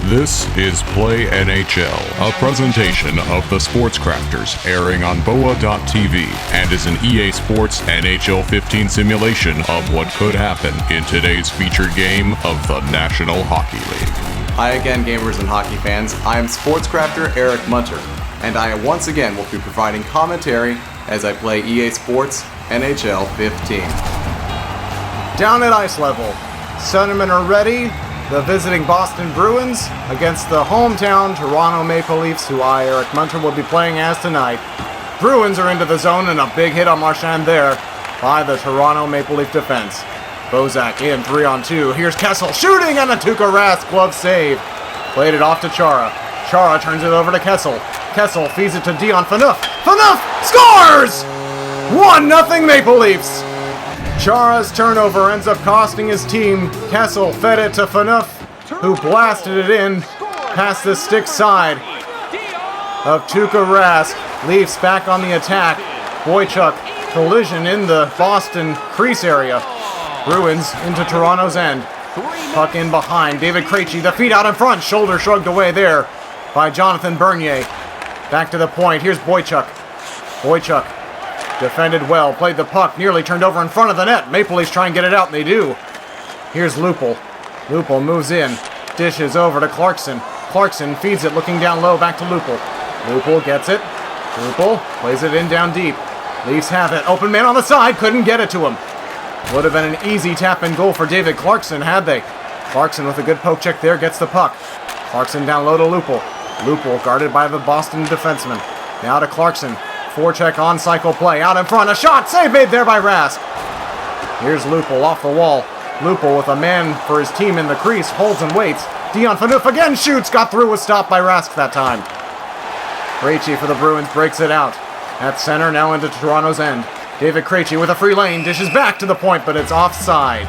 This is Play NHL, a presentation of the Sports Crafters, airing on BOA.tv, and is an EA Sports NHL 15 simulation of what could happen in today's featured game of the National Hockey League. Hi again, gamers and hockey fans. I am Sports Crafter Eric Munter, and I once again will be providing commentary as I play EA Sports NHL 15. Down at ice level, centermen are ready. The visiting Boston Bruins against the hometown Toronto Maple Leafs, who I, Eric Munter, will be playing as tonight. Bruins are into the zone, and a big hit on Marchand there by the Toronto Maple Leaf defense. Bozak in 3-on-2. Here's Kessel shooting, and a Tuukka Rask glove save. Played it off to Chara. Chara turns it over to Kessel. Kessel feeds it to Dion Phaneuf. Phaneuf scores! 1-0 Maple Leafs. Chara's turnover ends up costing his team. Kessel fed it to Phaneuf, who blasted it in past the stick side of Tuukka Rask. Leafs back on the attack. Boychuk collision in the Boston crease area. Bruins into Toronto's end. Puck in behind. David Krejci, the feet out in front. Shoulder shrugged away there by Jonathan Bernier. Back to the point. Here's Boychuk. Boychuk defended well, played the puck, nearly turned over in front of the net. Maple Leafs try and get it out, and they do. Here's Lupul. Lupul moves in, dishes over to Clarkson. Clarkson feeds it, looking down low, back to Lupul. Lupul gets it. Lupul plays it in down deep. Leafs have it. Open man on the side, couldn't get it to him. Would have been an easy tap-in goal for David Clarkson, had they. Clarkson with a good poke check there, gets the puck. Clarkson down low to Lupul. Lupul guarded by the Boston defenseman. Now to Clarkson. Forecheck on cycle play. Out in front. A shot. Save made there by Rask. Here's Lupul off the wall. Lupul with a man for his team in the crease. Holds and waits. Dion Phaneuf again shoots. Got through. Was stopped by Rask that time. Krejci for the Bruins breaks it out. At center now into Toronto's end. David Krejci with a free lane. Dishes back to the point, but it's offside.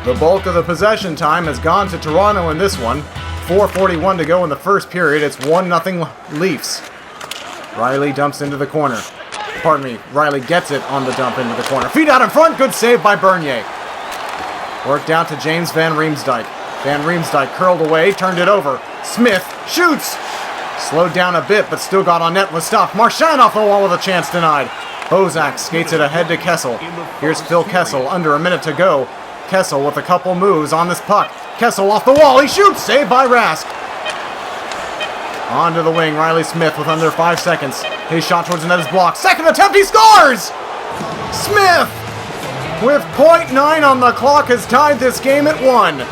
The bulk of the possession time has gone to Toronto in this one. 4:41 to go in the first period. It's 1-0 Leafs. Riley dumps into the corner. Pardon me. Riley gets it on the dump into the corner. Feet out in front. Good save by Bernier. Worked out to James Van Riemsdyk. Van Riemsdyk curled away, turned it over. Smith shoots. Slowed down a bit, but still got on net, was stopped. Marchand off the wall with a chance denied. Bozak skates it ahead to Kessel. Here's Phil Kessel. Under a minute to go. Kessel with a couple moves on this puck. Kessel off the wall, he shoots, saved by Rask. On to the wing, Riley Smith with under 5 seconds. His shot towards the net is blocked. Second attempt, he scores! Smith, with .9 on the clock, has tied this game at 1.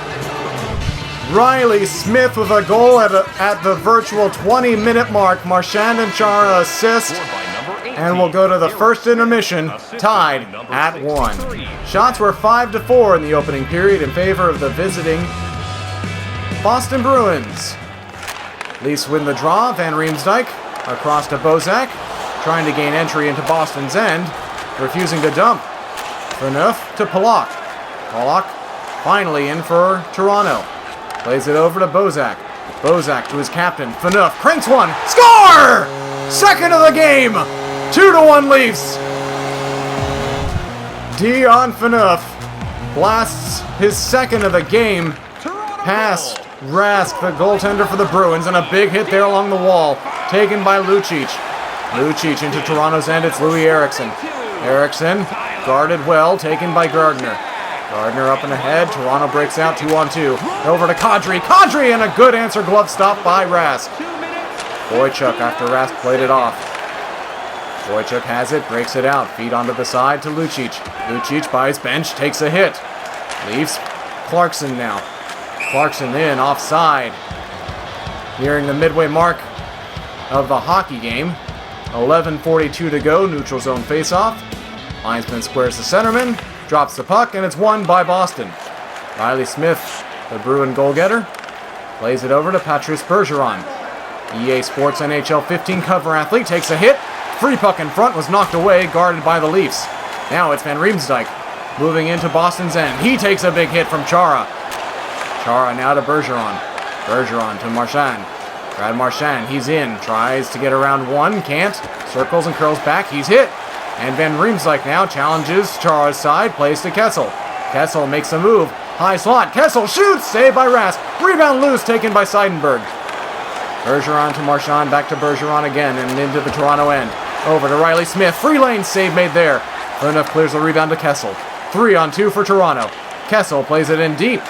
Riley Smith with a goal at the virtual 20-minute mark. Marchand and Chara assist. And we'll go to the first intermission, tied at 1. Shots were 5-4 in the opening period in favor of the visiting Boston Bruins. Leafs win the draw. Van Riemsdyk across to Bozak, trying to gain entry into Boston's end, refusing to dump. Phaneuf to Pollock. Pollock finally in for Toronto. Plays it over to Bozak. Bozak to his captain. Phaneuf cranks one. Score! Second of the game. 2-1 Leafs. Dion Phaneuf blasts his second of the game past Rask, the goaltender for the Bruins, and a big hit there along the wall, taken by Lucic. Lucic into Toronto's end, it's Louis Eriksson. Eriksson, guarded well, taken by Gardner. Gardner up and ahead, Toronto breaks out 2-on-2. Over to Kadri, Kadri, and a good answer glove stop by Rask. Boychuk after Rask played it off. Boychuk has it, breaks it out, feed onto the side to Lucic. Lucic by his bench, takes a hit. Leaves Clarkson now. Clarkson in, offside. Nearing the midway mark of the hockey game. 11:42 to go, neutral zone faceoff. Linesman squares the centerman, drops the puck, and it's won by Boston. Riley Smith, the Bruin goalgetter, plays it over to Patrice Bergeron. EA Sports NHL 15 cover athlete takes a hit. Free puck in front was knocked away, guarded by the Leafs. Now it's Van Riemsdyk moving into Boston's end. He takes a big hit from Chara. Chara now to Bergeron. Bergeron to Marchand. Brad Marchand, he's in. Tries to get around one, can't. Circles and curls back, he's hit. And Van Riemsdyk now challenges Chara's side, plays to Kessel. Kessel makes a move, High slot. Kessel shoots. Saved by Rask. Rebound loose. Taken by Seidenberg. Bergeron to Marchand. Back to Bergeron again. And into the Toronto end. Over to Riley Smith. Free lane save made there. Phaneuf clears the rebound to Kessel. 3-on-2 for Toronto. Kessel plays it in deep.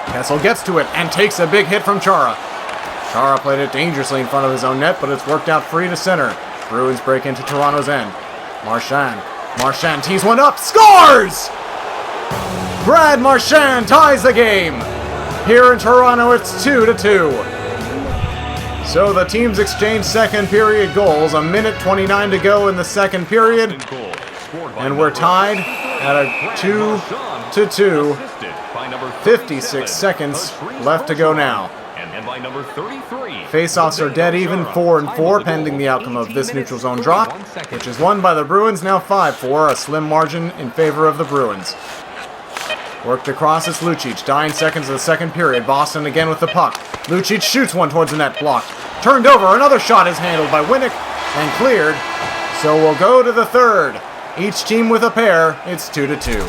Kessel gets to it and takes a big hit from Chara. Chara played it dangerously in front of his own net, but it's worked out free to center. Bruins break into Toronto's end. Marchand. Marchand tees one up. Scores! Brad Marchand ties the game. Here in Toronto, it's 2-2. So the teams exchange second period goals. 1:29 to go in the second period. And we're tied at a 2-2. 56 seconds left to go now. Faceoffs are dead even, 4-4, pending the outcome of this neutral zone drop, which is won by the Bruins, now 5-4, a slim margin in favor of the Bruins. Worked across, it's Lucic, dying seconds of the second period. Boston again with the puck. Lucic shoots one towards the net, blocked. Turned over, another shot is handled by Winnick and cleared. So we'll go to the third. Each team with a pair, it's 2-2.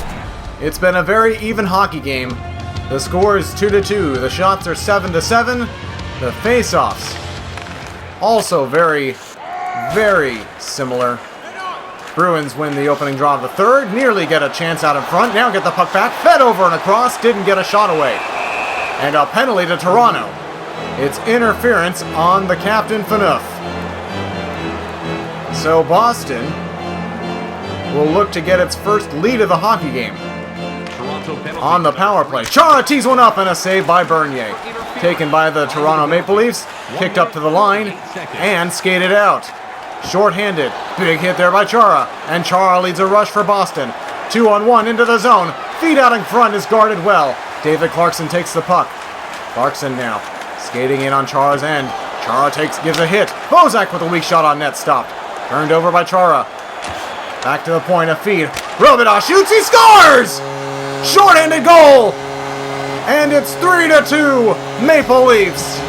It's been a very even hockey game. The score is 2-2. The shots are 7-7. The face-offs also very, very similar. Bruins win the opening draw of the third, nearly get a chance out in front, now get the puck back, fed over and across, didn't get a shot away. And a penalty to Toronto. It's interference on the captain Phaneuf. So Boston will look to get its first lead of the hockey game. On the power play, Chara tees one up and a save by Bernier. Taken by the Toronto Maple Leafs, kicked up to the line, and skated out. Short-handed, big hit there by Chara, and Chara leads a rush for Boston. 2-on-1 into the zone, feet out in front is guarded well. David Clarkson takes the puck. Clarkson now, skating in on Chara's end. Chara gives a hit. Bozak with a weak shot on net, stopped. Turned over by Chara. Back to the point, a feed. Robidas shoots, he scores! Short-handed goal! And it's 3-2, Maple Leafs.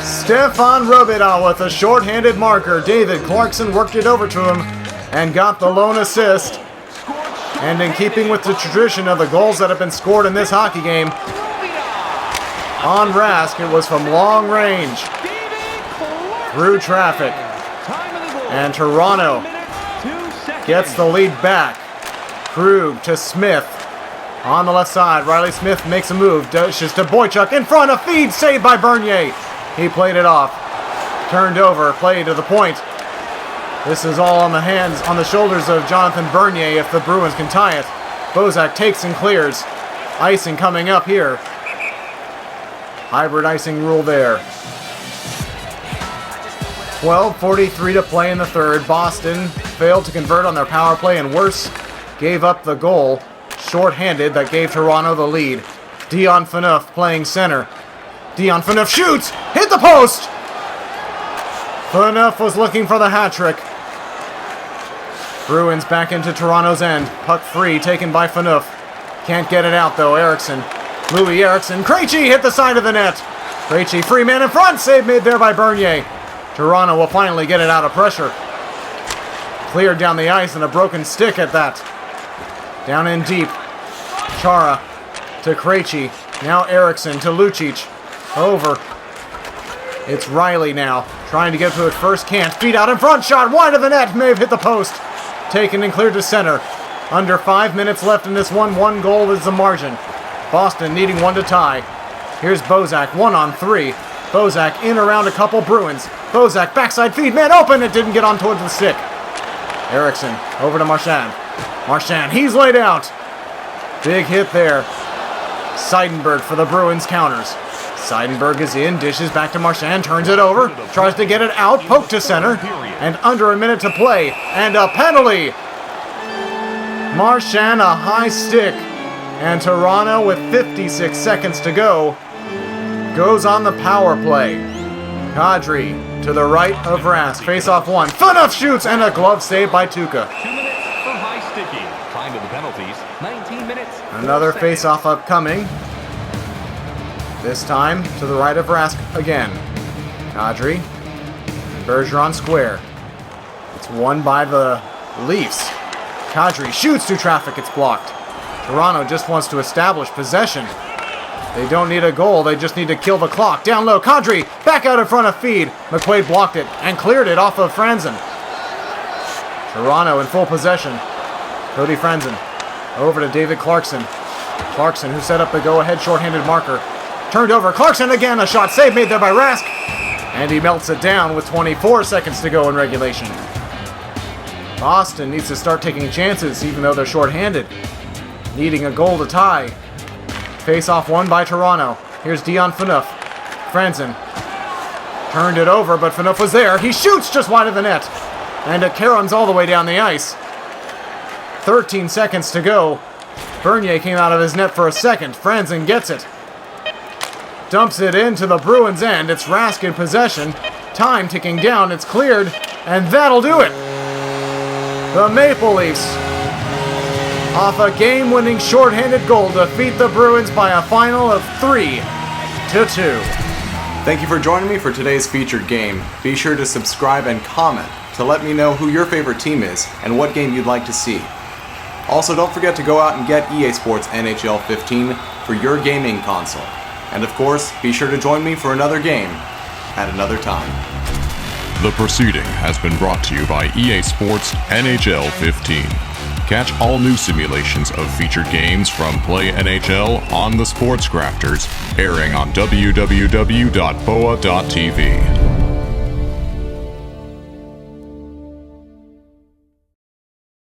Stefan Robidas with a short-handed marker. David Clarkson worked it over to him and got the lone assist. And in keeping with the tradition of the goals that have been scored in this hockey game, on Rask, it was from long range, through traffic. And Toronto gets the lead back. Krug to Smith. On the left side, Riley Smith makes a move. Dishes to Boychuk in front, a feed saved by Bernier. He played it off. Turned over, played to the point. This is all on the shoulders of Jonathan Bernier if the Bruins can tie it. Bozak takes and clears. Icing coming up here. Hybrid icing rule there. 12:43 to play in the third. Boston failed to convert on their power play and worse, gave up the goal, short-handed, that gave Toronto the lead. Dion Phaneuf playing center. Dion Phaneuf shoots! Hit the post! Phaneuf was looking for the hat trick. Bruins back into Toronto's end. Puck free, taken by Phaneuf. Can't get it out though, Eriksson. Louis Eriksson. Krejci hit the side of the net. Krejci, free man in front, save made there by Bernier. Toronto will finally get it out of pressure. Cleared down the ice and a broken stick at that. Down in deep. Chara to Krejci. Now Eriksson to Lucic. Over. It's Riley now. Trying to get to it first. Can't. Feet out in front. Shot wide of the net. May have hit the post. Taken and cleared to center. Under 5 minutes left in this one. 1 goal is the margin. Boston needing one to tie. Here's Bozak. 1-on-3. Bozak in around a couple Bruins. Bozak backside feed. Man open. It didn't get on towards the stick. Eriksson over to Marchand. Marchand. He's laid out. Big hit there. Seidenberg for the Bruins counters. Seidenberg is in, dishes back to Marchand, turns it over, tries to get it out, poke to center, and under a minute to play, and a penalty! Marchand, a high stick, and Toronto, with 56 seconds to go, goes on the power play. Kadri to the right of Rask, face-off one, Phaneuf shoots, and a glove save by Tuukka. 2 minutes for high sticking. Time to the penalties, 19 minutes. Another face-off upcoming. This time to the right of Rask again. Kadri. Bergeron square. It's won by the Leafs. Kadri shoots through traffic. It's blocked. Toronto just wants to establish possession. They don't need a goal, they just need to kill the clock. Down low, Kadri, back out in front of feed. McQuaid blocked it and cleared it off of Franzen. Toronto in full possession. Cody Franzen over to David Clarkson. Clarkson, who set up the go-ahead shorthanded marker. Turned over, Clarkson again, a shot save made there by Rask. And he melts it down with 24 seconds to go in regulation. Boston needs to start taking chances even though they're shorthanded. Needing a goal to tie. Face-off won by Toronto. Here's Dion Phaneuf. Franzen turned it over, but Phaneuf was there. He shoots just wide of the net. And it caroms all the way down the ice. 13 seconds to go. Bernier came out of his net for a second. Franzen gets it. Dumps it into the Bruins' end. It's Rask in possession. Time ticking down. It's cleared. And that'll do it. The Maple Leafs, off a game-winning shorthanded goal, defeat the Bruins by a final of 3-2. Thank you for joining me for today's featured game. Be sure to subscribe and comment to let me know who your favorite team is and what game you'd like to see. Also, don't forget to go out and get EA Sports NHL 15 for your gaming console. And of course, be sure to join me for another game at another time. The proceeding has been brought to you by EA Sports NHL 15. Catch all new simulations of featured games from Play NHL on the Sports Crafters, airing on www.boa.tv.